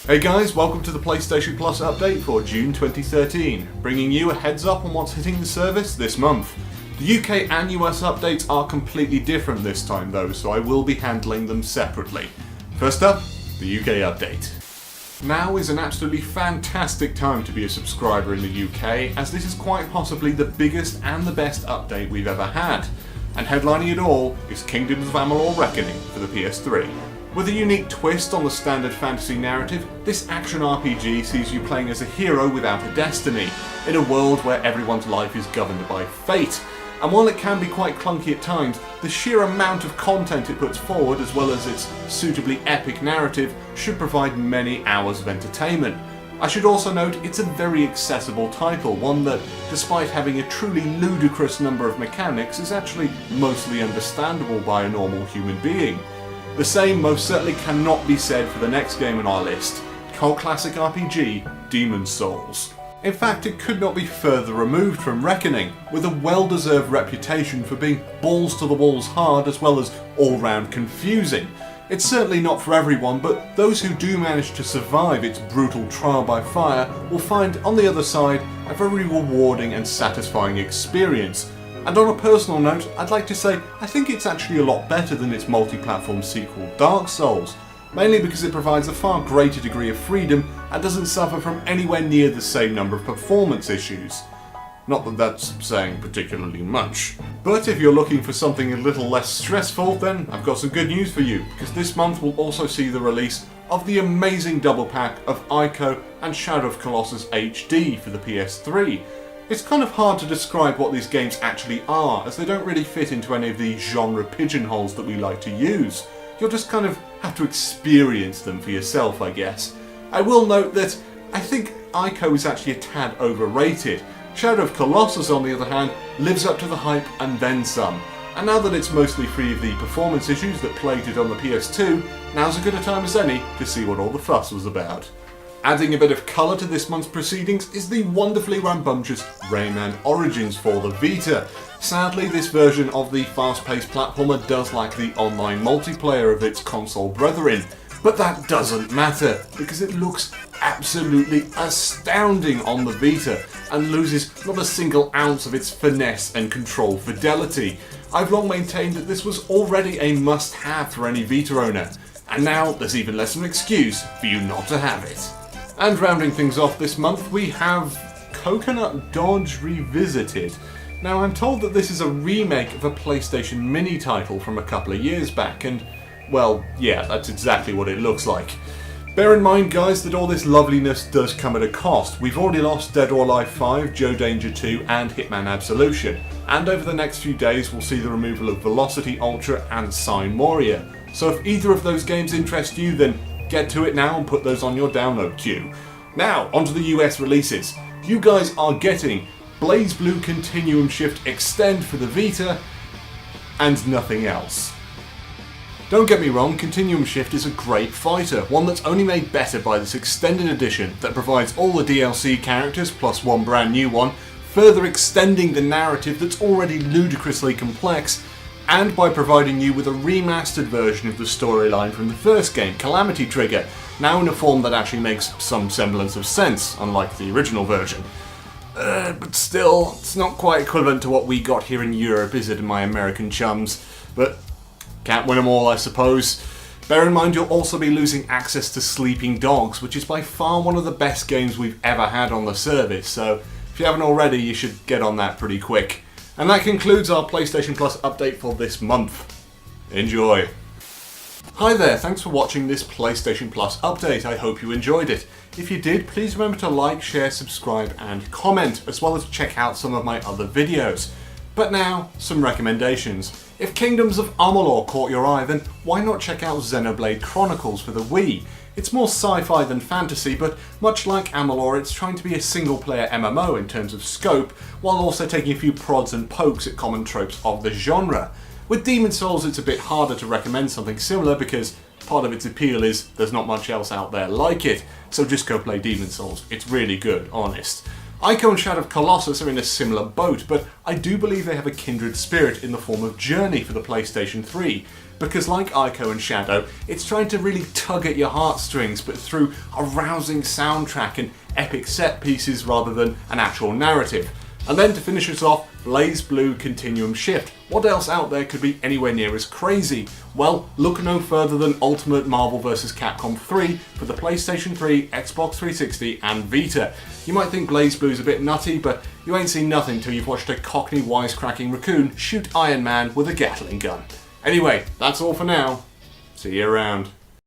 Hey guys, welcome to the PlayStation Plus update for June 2013, bringing you a heads up on what's hitting the service this month. The UK and US updates are completely different this time though, so I will be handling them separately. First up, the UK update. Now is an absolutely fantastic time to be a subscriber in the UK, as this is quite possibly the biggest and the best update we've ever had. And headlining it all is Kingdoms of Amalur Reckoning for the PS3. With a unique twist on the standard fantasy narrative, this action RPG sees you playing as a hero without a destiny, in a world where everyone's life is governed by fate. And while it can be quite clunky at times, the sheer amount of content it puts forward, as well as its suitably epic narrative, should provide many hours of entertainment. I should also note it's a very accessible title, one that, despite having a truly ludicrous number of mechanics, is actually mostly understandable by a normal human being. The same most certainly cannot be said for the next game on our list, cult classic RPG, Demon's Souls. In fact, it could not be further removed from Reckoning, with a well-deserved reputation for being balls to the walls hard as well as all-round confusing. It's certainly not for everyone, but those who do manage to survive its brutal trial by fire will find on the other side a very rewarding and satisfying experience. And on a personal note, I'd like to say I think it's actually a lot better than its multi-platform sequel Dark Souls, mainly because it provides a far greater degree of freedom and doesn't suffer from anywhere near the same number of performance issues. Not that that's saying particularly much. But if you're looking for something a little less stressful, then I've got some good news for you, because this month will also see the release of the amazing double pack of Ico and Shadow of Colossus HD for the PS3. It's kind of hard to describe what these games actually are, as they don't really fit into any of the genre pigeonholes that we like to use. You'll just kind of have to experience them for yourself, I guess. I will note that I think Ico is actually a tad overrated. Shadow of Colossus, on the other hand, lives up to the hype and then some. And now that it's mostly free of the performance issues that plagued it on the PS2, now's as good a time as any to see what all the fuss was about. Adding a bit of colour to this month's proceedings is the wonderfully rambunctious Rayman Origins for the Vita. Sadly, this version of the fast-paced platformer does lack the online multiplayer of its console brethren, but that doesn't matter, because it looks absolutely astounding on the Vita, and loses not a single ounce of its finesse and control fidelity. I've long maintained that this was already a must-have for any Vita owner, and now there's even less of an excuse for you not to have it. And rounding things off this month, we have Coconut Dodge Revisited. Now, I'm told that this is a remake of a PlayStation Mini title from a couple of years back, and, well, yeah, that's exactly what it looks like. Bear in mind, guys, that all this loveliness does come at a cost. We've already lost Dead or Alive 5, Joe Danger 2, and Hitman Absolution, and over the next few days we'll see the removal of Velocity Ultra and Sign Moria. So if either of those games interest you, then get to it now and put those on your download queue. Now, onto the US releases. You guys are getting Blaze Blue Continuum Shift Extend for the Vita, and nothing else. Don't get me wrong, Continuum Shift is a great fighter, one that's only made better by this extended edition that provides all the DLC characters plus one brand new one, further extending the narrative that's already ludicrously complex, and by providing you with a remastered version of the storyline from the first game, Calamity Trigger, now in a form that actually makes some semblance of sense, unlike the original version. But still, it's not quite equivalent to what we got here in Europe, is it, my American chums? But can't win them all, I suppose. Bear in mind you'll also be losing access to Sleeping Dogs, which is by far one of the best games we've ever had on the service, so if you haven't already, you should get on that pretty quick. And that concludes our PlayStation Plus update for this month. Enjoy! Hi there, thanks for watching this PlayStation Plus update. I hope you enjoyed it. If you did, please remember to like, share, subscribe and comment, as well as check out some of my other videos. But now, some recommendations. If Kingdoms of Amalur caught your eye, then why not check out Xenoblade Chronicles for the Wii? It's more sci-fi than fantasy, but much like Amalur, it's trying to be a single-player MMO in terms of scope, while also taking a few prods and pokes at common tropes of the genre. With Demon's Souls, it's a bit harder to recommend something similar because part of its appeal is there's not much else out there like it, so just go play Demon's Souls. It's really good, honest. Ico and Shadow of Colossus are in a similar boat, but I do believe they have a kindred spirit in the form of Journey for the PlayStation 3. because like Ico and Shadow, it's trying to really tug at your heartstrings, but through a rousing soundtrack and epic set pieces rather than an actual narrative. And then to finish us off, BlazBlue Continuum Shift. What else out there could be anywhere near as crazy? Well, look no further than Ultimate Marvel vs. Capcom 3 for the PlayStation 3, Xbox 360 and Vita. You might think BlazBlue's a bit nutty, but you ain't seen nothing till you've watched a cockney wisecracking raccoon shoot Iron Man with a Gatling gun. Anyway, that's all for now. See you around.